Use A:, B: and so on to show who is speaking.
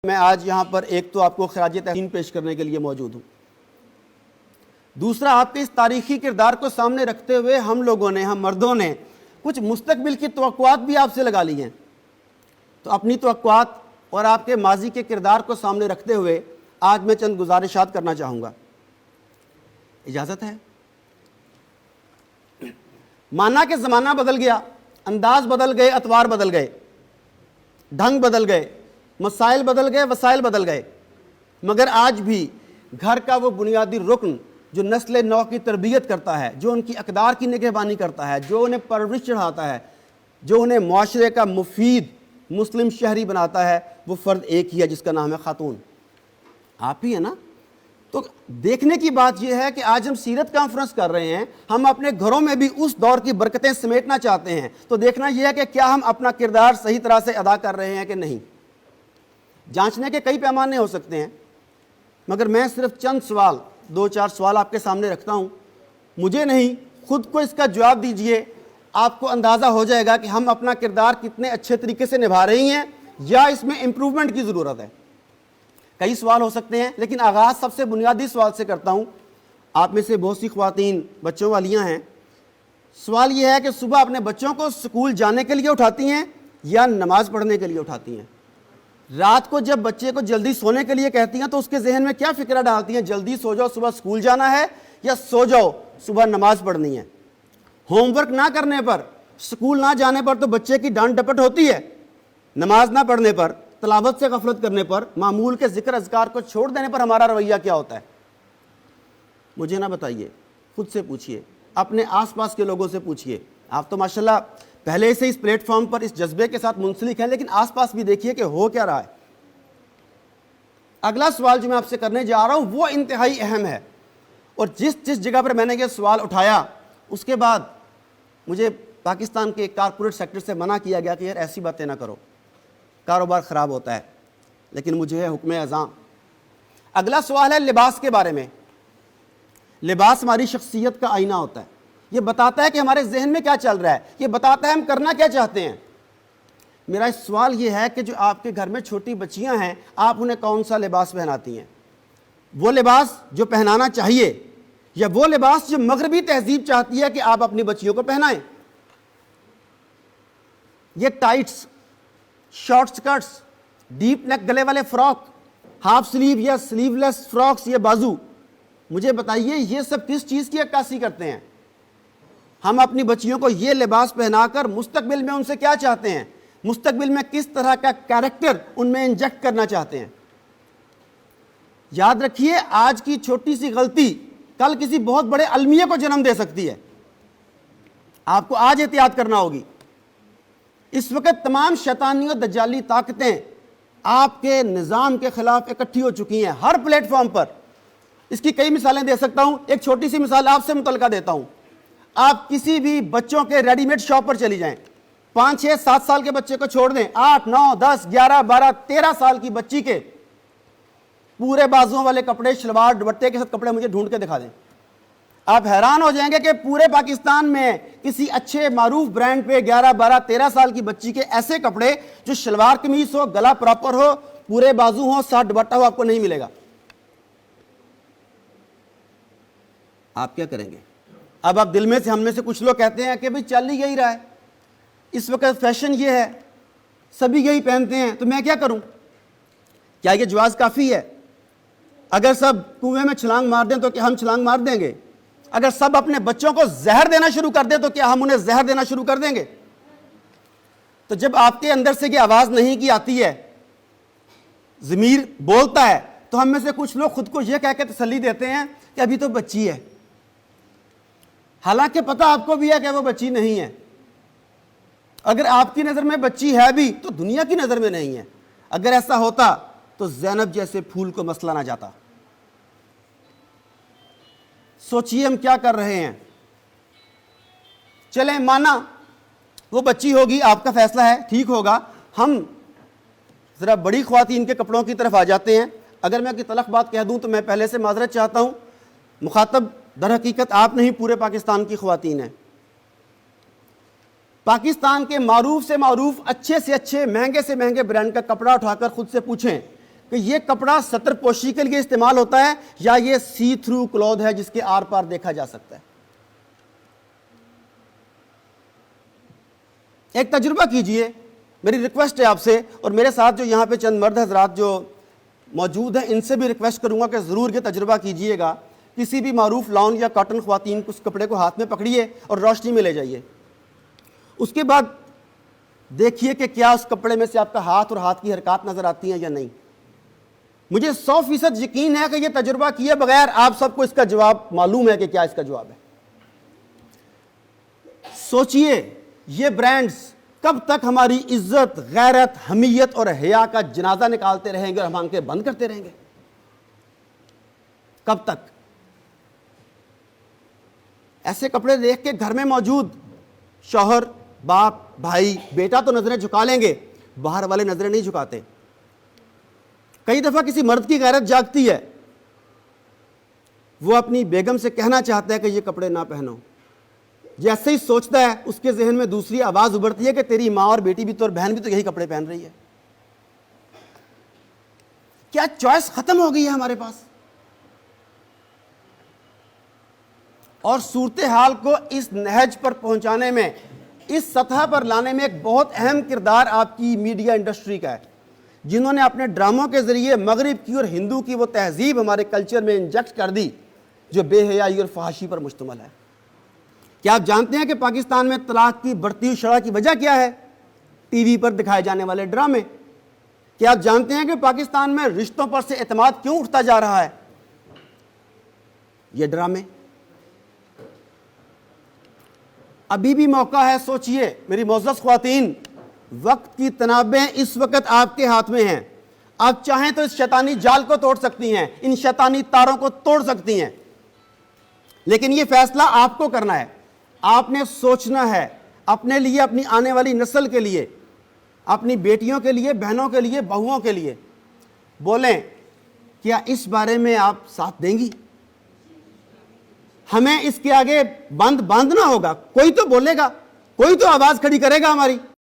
A: میں آج یہاں پر ایک تو آپ کو خراج تحسین پیش کرنے کے لیے موجود ہوں، دوسرا آپ کے اس تاریخی کردار کو سامنے رکھتے ہوئے ہم لوگوں نے، ہم مردوں نے کچھ مستقبل کی توقعات بھی آپ سے لگا لی ہیں۔ تو اپنی توقعات اور آپ کے ماضی کے کردار کو سامنے رکھتے ہوئے آج میں چند گزارشات کرنا چاہوں گا، اجازت ہے؟ مانا کہ زمانہ بدل گیا، انداز بدل گئے، اطوار بدل گئے، ڈھنگ بدل گئے، مسائل بدل گئے، وسائل بدل گئے، مگر آج بھی گھر کا وہ بنیادی رکن جو نسل نو کی تربیت کرتا ہے، جو ان کی اقدار کی نگہبانی کرتا ہے، جو انہیں پرورش چڑھاتا ہے، جو انہیں معاشرے کا مفید مسلم شہری بناتا ہے، وہ فرد ایک ہی ہے جس کا نام ہے خاتون، آپ ہی ہے نا؟ تو دیکھنے کی بات یہ ہے کہ آج ہم سیرت کانفرنس کر رہے ہیں، ہم اپنے گھروں میں بھی اس دور کی برکتیں سمیٹنا چاہتے ہیں، تو دیکھنا یہ ہے کہ کیا ہم اپنا کردار صحیح طرح سے ادا کر رہے ہیں کہ نہیں۔ جانچنے کے کئی پیمانے ہو سکتے ہیں، مگر میں صرف چند سوال، دو چار سوال آپ کے سامنے رکھتا ہوں، مجھے نہیں، خود کو اس کا جواب دیجئے، آپ کو اندازہ ہو جائے گا کہ ہم اپنا کردار کتنے اچھے طریقے سے نبھا رہی ہیں یا اس میں امپروومنٹ کی ضرورت ہے۔ کئی سوال ہو سکتے ہیں، لیکن آغاز سب سے بنیادی سوال سے کرتا ہوں۔ آپ میں سے بہت سی خواتین بچوں والیاں ہیں، سوال یہ ہے کہ صبح اپنے بچوں کو سکول جانے کے لیے اٹھاتی ہیں یا نماز پڑھنے کے لیے اٹھاتی ہیں؟ رات کو جب بچے کو جلدی سونے کے لیے کہتی ہیں تو اس کے ذہن میں کیا فکرہ ڈالتی ہیں؟ جلدی سو جاؤ صبح سکول جانا ہے، یا سو جاؤ صبح نماز پڑھنی ہے؟ ہوم ورک نہ کرنے پر، سکول نہ جانے پر تو بچے کی ڈانٹ ڈپٹ ہوتی ہے، نماز نہ پڑھنے پر، تلاوت سے غفلت کرنے پر، معمول کے ذکر اذکار کو چھوڑ دینے پر ہمارا رویہ کیا ہوتا ہے؟ مجھے نہ بتائیے، خود سے پوچھئے، اپنے آس پاس کے لوگوں سے پوچھئے۔ آپ تو ماشاءاللہ پہلے سے اس پلیٹ فارم پر اس جذبے کے ساتھ منسلک ہیں، لیکن آس پاس بھی دیکھیے کہ ہو کیا رہا ہے۔ اگلا سوال جو میں آپ سے کرنے جا رہا ہوں وہ انتہائی اہم ہے، اور جس جگہ پر میں نے یہ سوال اٹھایا اس کے بعد مجھے پاکستان کے کارپوریٹ سیکٹر سے منع کیا گیا کہ یار ایسی باتیں نہ کرو، کاروبار خراب ہوتا ہے، لیکن مجھے ہے حکم اعظام۔ اگلا سوال ہے لباس کے بارے میں۔ لباس ہماری شخصیت کا آئینہ ہوتا ہے، یہ بتاتا ہے کہ ہمارے ذہن میں کیا چل رہا ہے، یہ بتاتا ہے ہم کرنا کیا چاہتے ہیں۔ میرا سوال یہ ہے کہ جو آپ کے گھر میں چھوٹی بچیاں ہیں، آپ انہیں کون سا لباس پہناتی ہیں؟ وہ لباس جو پہنانا چاہیے یا وہ لباس جو مغربی تہذیب چاہتی ہے کہ آپ اپنی بچیوں کو پہنائیں؟ یہ ٹائٹس، شارٹ سکرٹس، ڈیپ نیک گلے والے فراک، ہاف سلیو یا سلیو لیس فراکس، یہ بازو، مجھے بتائیے یہ سب کس چیز کی عکاسی کرتے ہیں؟ ہم اپنی بچیوں کو یہ لباس پہنا کر مستقبل میں ان سے کیا چاہتے ہیں؟ مستقبل میں کس طرح کا کیریکٹر ان میں انجیکٹ کرنا چاہتے ہیں؟ یاد رکھیے، آج کی چھوٹی سی غلطی کل کسی بہت بڑے المیہ کو جنم دے سکتی ہے، آپ کو آج احتیاط کرنا ہوگی۔ اس وقت تمام شیطانی اور دجالی طاقتیں آپ کے نظام کے خلاف اکٹھی ہو چکی ہیں ہر پلیٹ فارم پر۔ اس کی کئی مثالیں دے سکتا ہوں، ایک چھوٹی سی مثال آپ سے متعلقہ دیتا ہوں۔ آپ کسی بھی بچوں کے ریڈی میڈ شاپ پر چلی جائیں، 5 6 7 سال کے بچے کو چھوڑ دیں، 8 9 10 11 12 13 سال کی بچی کے پورے بازوؤں والے کپڑے، شلوار دوپٹے کے ساتھ کپڑے مجھے ڈھونڈ کے دکھا دیں، آپ حیران ہو جائیں گے کہ پورے پاکستان میں کسی اچھے معروف برانڈ پہ 11 12 13 سال کی بچی کے ایسے کپڑے جو شلوار قمیص ہو، گلا پراپر ہو، پورے بازو ہو، ساتھ دوپٹہ ہو، آپ کو نہیں ملے گا۔ آپ کیا کریں گے؟ اب آپ دل میں سے، ہم میں سے کچھ لوگ کہتے ہیں کہ بھئی چل ہی یہی رہا ہے، اس وقت فیشن یہ ہے، سبھی یہی پہنتے ہیں، تو میں کیا کروں؟ کیا یہ جواز کافی ہے؟ اگر سب کنویں میں چھلانگ مار دیں تو کیا ہم چھلانگ مار دیں گے؟ اگر سب اپنے بچوں کو زہر دینا شروع کر دیں تو کیا ہم انہیں زہر دینا شروع کر دیں گے؟ تو جب آپ کے اندر سے یہ آواز نہیں کی آتی ہے، ضمیر بولتا ہے، تو ہم میں سے کچھ لوگ خود کو یہ کہہ کے تسلی دیتے ہیں کہ ابھی تو بچی ہے، حالانکہ پتہ آپ کو بھی ہے کہ وہ بچی نہیں ہے۔ اگر آپ کی نظر میں بچی ہے بھی تو دنیا کی نظر میں نہیں ہے۔ اگر ایسا ہوتا تو زینب جیسے پھول کو مسئلہ نہ جاتا۔ سوچئے ہم کیا کر رہے ہیں۔ چلیں مانا وہ بچی ہوگی، آپ کا فیصلہ ہے، ٹھیک ہوگا۔ ہم ذرا بڑی خواتین کے کپڑوں کی طرف آ جاتے ہیں۔ اگر میں کوئی تلخ بات کہہ دوں تو میں پہلے سے معذرت چاہتا ہوں، مخاطب در حقیقت آپ نہیں، پورے پاکستان کی خواتین ہیں۔ پاکستان کے معروف سے معروف، اچھے سے اچھے، مہنگے سے مہنگے برانڈ کا کپڑا اٹھا کر خود سے پوچھیں کہ یہ کپڑا سطر پوشی کے لیے استعمال ہوتا ہے یا یہ سی تھرو کلوتھ ہے جس کے آر پار دیکھا جا سکتا ہے. ایک تجربہ کیجئے, میری ریکویسٹ ہے آپ سے, اور میرے ساتھ جو یہاں پہ چند مرد حضرات جو موجود ہیں ان سے بھی ریکویسٹ کروں گا کہ ضرور یہ تجربہ کیجئے گا. کسی بھی معروف لان یا کاٹن خواتین کو اس کپڑے کو ہاتھ میں پکڑیے اور روشنی میں لے جائیے. اس کے بعد دیکھیے کہ کیا اس کپڑے میں سے آپ کا ہاتھ اور ہاتھ کی حرکات نظر آتی ہیں یا نہیں. مجھے 100% یقین ہے کہ یہ تجربہ کیے بغیر آپ سب کو اس کا جواب معلوم ہے کہ کیا اس کا جواب ہے. سوچئے یہ برانڈز کب تک ہماری عزت, غیرت, حمیت اور حیا کا جنازہ نکالتے رہیں گے اور ہم آنکھیں بند کرتے رہیں گے؟ کب تک؟ ایسے کپڑے دیکھ کے گھر میں موجود شوہر, باپ, بھائی, بیٹا تو نظریں جھکا لیں گے, باہر والے نظریں نہیں جھکاتے. کئی دفعہ کسی مرد کی غیرت جاگتی ہے, وہ اپنی بیگم سے کہنا چاہتا ہے کہ یہ کپڑے نہ پہنو. جیسے ہی سوچتا ہے اس کے ذہن میں دوسری آواز ابھرتی ہے کہ تیری ماں اور بیٹی بھی تو اور بہن بھی تو یہی کپڑے پہن رہی ہے. کیا چوائس ختم ہو گئی ہے ہمارے پاس؟ اور صورتحال کو اس نہج پر پہنچانے میں, اس سطح پر لانے میں ایک بہت اہم کردار آپ کی میڈیا انڈسٹری کا ہے, جنہوں نے اپنے ڈراموں کے ذریعے مغرب کی اور ہندو کی وہ تہذیب ہمارے کلچر میں انجیکٹ کر دی جو بے حیائی اور فحاشی پر مشتمل ہے. کیا آپ جانتے ہیں کہ پاکستان میں طلاق کی بڑھتی ہوئی شرح کی وجہ کیا ہے؟ ٹی وی پر دکھائے جانے والے ڈرامے. کیا آپ جانتے ہیں کہ پاکستان میں رشتوں پر سے اعتماد کیوں اٹھتا جا رہا ہے؟ یہ ڈرامے. ابھی بھی موقع ہے, سوچئے میری معزز خواتین, وقت کی تنابیں اس وقت آپ کے ہاتھ میں ہیں. آپ چاہیں تو اس شیطانی جال کو توڑ سکتی ہیں, ان شیطانی تاروں کو توڑ سکتی ہیں, لیکن یہ فیصلہ آپ کو کرنا ہے. آپ نے سوچنا ہے اپنے لیے, اپنی آنے والی نسل کے لیے, اپنی بیٹیوں کے لیے, بہنوں کے لیے, بہوؤں کے لیے. بولیں کیا اس بارے میں آپ ساتھ دیں گی؟ ہمیں اس کے آگے بند باندھنا ہوگا. کوئی تو بولے گا, کوئی تو آواز کھڑی کرے گا ہماری.